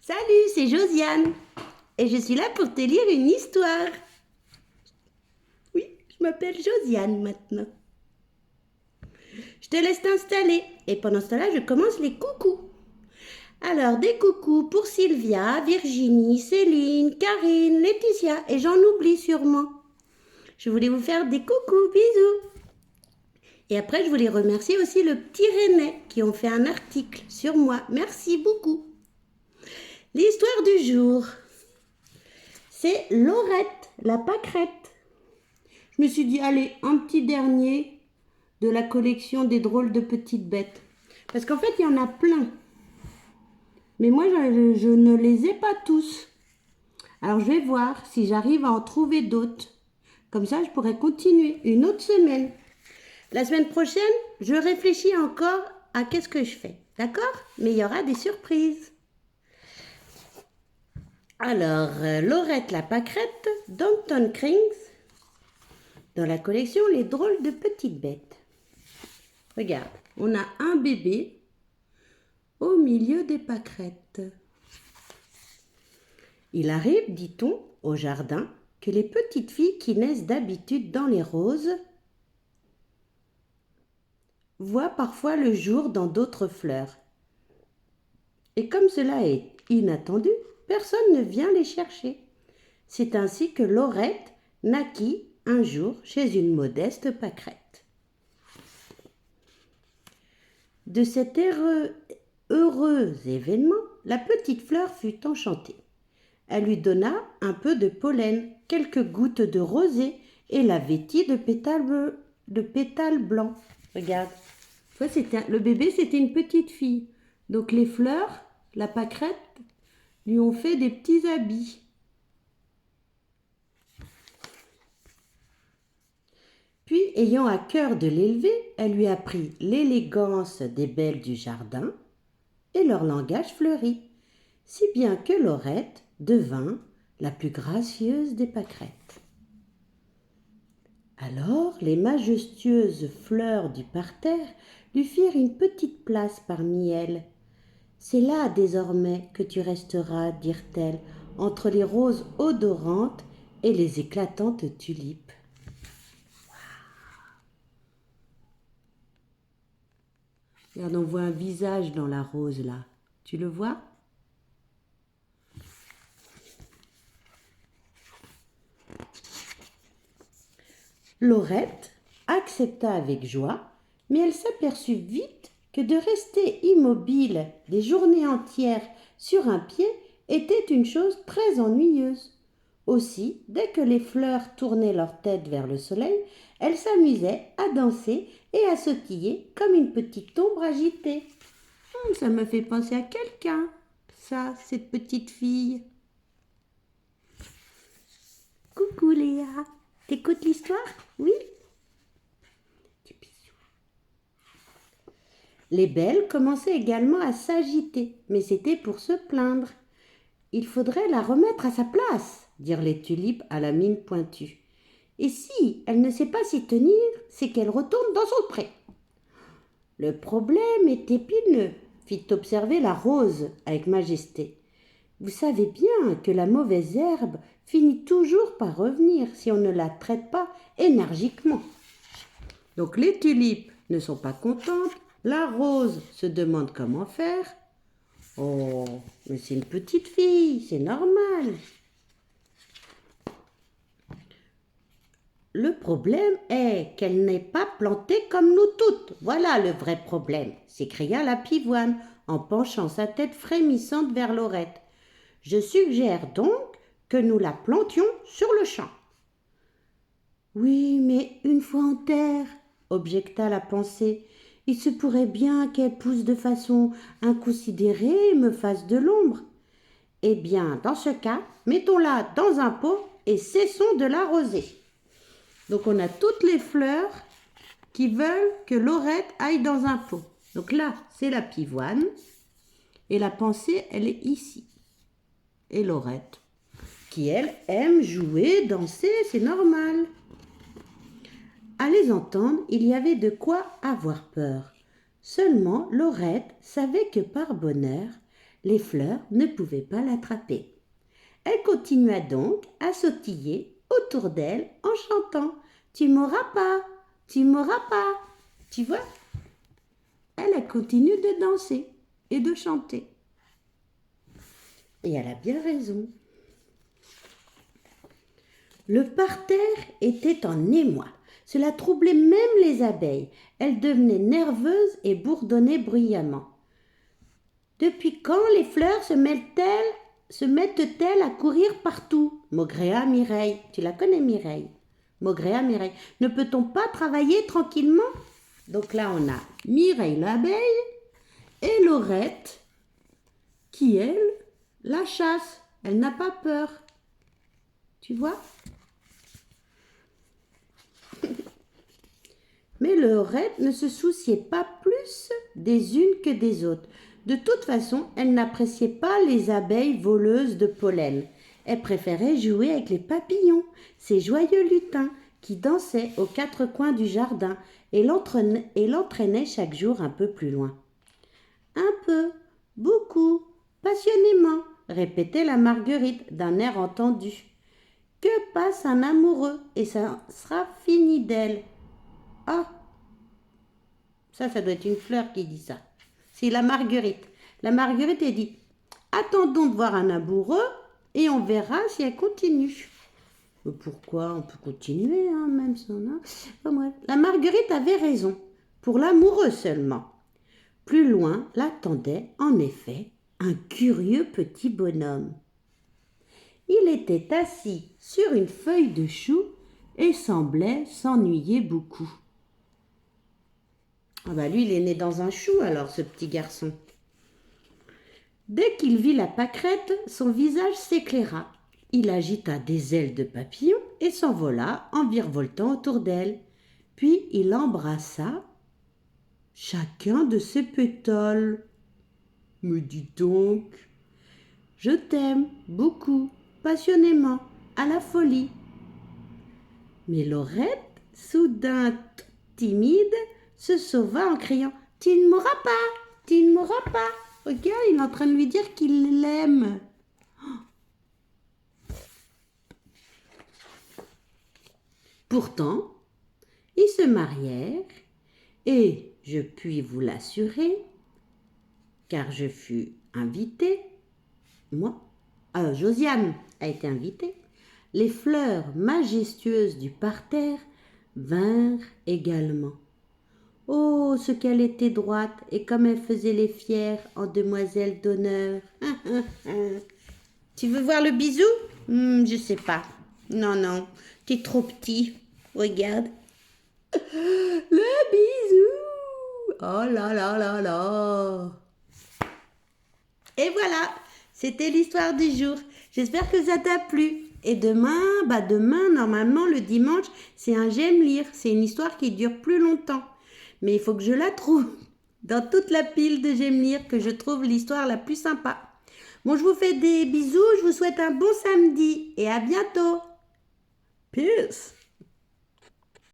Salut, c'est Josiane et je suis là pour te lire une histoire. Oui, je m'appelle Josiane maintenant. Je te laisse t'installer et pendant ce temps-là, je commence les coucous. Alors, des coucous pour Sylvia, Virginie, Céline, Karine, Laetitia et j'en oublie sûrement. Je voulais vous faire des coucous, bisous. Et après, je voulais remercier aussi le petit René qui ont fait un article sur moi. Merci beaucoup. L'histoire du jour, c'est Laurette, la pâquerette. Je me suis dit, allez, un petit dernier de la collection des drôles de petites bêtes. Parce qu'en fait, il y en a plein. Mais moi, je ne les ai pas tous. Alors, je vais voir si j'arrive à en trouver d'autres. Comme ça, je pourrais continuer une autre semaine. La semaine prochaine, je réfléchis encore à qu'est-ce que je fais. D'accord? Mais il y aura des surprises. Alors, Laurette la pâquerette d'Anton Krings dans la collection Les drôles de petites bêtes. Regarde, on a un bébé au milieu des pâquerettes. Il arrive, dit-on, au jardin, que les petites filles qui naissent d'habitude dans les roses voient parfois le jour dans d'autres fleurs. Et comme cela est inattendu, personne ne vient les chercher. C'est ainsi que Laurette naquit un jour chez une modeste pâquerette. De cet heureux événement, la petite fleur fut enchantée. Elle lui donna un peu de pollen, quelques gouttes de rosée et la vêtit de pétales blancs. Regarde, le bébé c'était une petite fille. Donc les fleurs, la pâquerette, lui ont fait des petits habits. Puis, ayant à cœur de l'élever, elle lui apprit l'élégance des belles du jardin et leur langage fleuri, si bien que Laurette devint la plus gracieuse des pâquerettes. Alors les majestueuses fleurs du parterre lui firent une petite place parmi elles. C'est là désormais que tu resteras, dirent-elles, entre les roses odorantes et les éclatantes tulipes. Regarde, on voit un visage dans la rose là. Tu le vois? Laurette accepta avec joie, mais elle s'aperçut vite que de rester immobile des journées entières sur un pied était une chose très ennuyeuse. Aussi, dès que les fleurs tournaient leur tête vers le soleil, elle s'amusait à danser et à sautiller comme une petite ombre agitée. Ça me fait penser à quelqu'un, ça, cette petite fille. Coucou Léa, t'écoutes l'histoire? Oui? Les belles commençaient également à s'agiter, mais c'était pour se plaindre. Il faudrait la remettre à sa place, dirent les tulipes à la mine pointue. Et si elle ne sait pas s'y tenir, c'est qu'elle retourne dans son pré. Le problème est épineux, fit observer la rose avec majesté. Vous savez bien que la mauvaise herbe finit toujours par revenir si on ne la traite pas énergiquement. Donc les tulipes ne sont pas contentes, la rose se demande comment faire. Oh, mais c'est une petite fille, c'est normal. Le problème est qu'elle n'est pas plantée comme nous toutes. Voilà le vrai problème, s'écria la pivoine en penchant sa tête frémissante vers Laurette. Je suggère donc que nous la plantions sur le champ. Oui, mais une fois en terre, objecta la pensée, il se pourrait bien qu'elle pousse de façon inconsidérée et me fasse de l'ombre. Eh bien, dans ce cas, mettons-la dans un pot et cessons de l'arroser. Donc, on a toutes les fleurs qui veulent que Laurette aille dans un pot. Donc là, c'est la pivoine et la pensée, elle est ici. Et Laurette, qui elle aime jouer, danser, c'est normal. À les entendre, il y avait de quoi avoir peur. Seulement Laurette savait que par bonheur, Les fleurs ne pouvaient pas l'attraper. Elle continua donc à sautiller autour d'elle en chantant « Tu m'auras pas, tu m'auras pas ». Tu vois? Elle a continué de danser et de chanter. Et elle a bien raison. Le parterre était en émoi. Cela troublait même les abeilles. Elles devenaient nerveuses et bourdonnaient bruyamment. Depuis quand les fleurs se mettent-elles à courir partout? maugréa Mireille. Tu la connais, Mireille? Maugréa Mireille. Ne peut-on pas travailler tranquillement? Donc là, on a Mireille l'abeille et Laurette qui, elle, la chasse. Elle n'a pas peur. Tu vois? Mais Laurette ne se souciait pas plus des unes que des autres. De toute façon, elle n'appréciait pas les abeilles voleuses de pollen. Elle préférait jouer avec les papillons, ces joyeux lutins qui dansaient aux quatre coins du jardin et l'entraînaient chaque jour un peu plus loin. Un peu, beaucoup, passionnément, répétait la Marguerite d'un air entendu. Que passe un amoureux et ça sera fini d'elle. Ah, ça doit être une fleur qui dit ça. C'est la Marguerite. La Marguerite, elle dit « Attendons de voir un amoureux et on verra si elle continue. » Pourquoi? On peut continuer, hein, même si on a... Enfin, bref. La Marguerite avait raison, pour l'amoureux seulement. Plus loin l'attendait, en effet, un curieux petit bonhomme. Il était assis sur une feuille de chou et semblait s'ennuyer beaucoup. Ah bah lui, il est né dans un chou alors, ce petit garçon. Dès qu'il vit la pâquerette, son visage s'éclaira. Il agita des ailes de papillon et s'envola en virevoltant autour d'elle. Puis il embrassa chacun de ses pétales. Me dis donc, je t'aime beaucoup, passionnément, à la folie. Mais Laurette, soudain timide, se sauva en criant « Tu ne m'auras pas, tu ne m'auras pas !» Regarde, il est en train de lui dire qu'il l'aime. Pourtant, ils se marièrent et, je puis vous l'assurer, car je fus invitée, Josiane a été invitée, les fleurs majestueuses du parterre vinrent également. Oh, ce qu'elle était droite et comme elle faisait les fières en demoiselle d'honneur. Tu veux voir le bisou? Je sais pas. Non, t'es trop petit. Regarde. Le bisou. Oh là là là là. Et voilà, c'était l'histoire du jour. J'espère que ça t'a plu. Et demain, normalement, le dimanche, c'est un j'aime lire. C'est une histoire qui dure plus longtemps. Mais il faut que je la trouve dans toute la pile de j'aime lire, que je trouve l'histoire la plus sympa. Bon, je vous fais des bisous, je vous souhaite un bon samedi et à bientôt. Peace.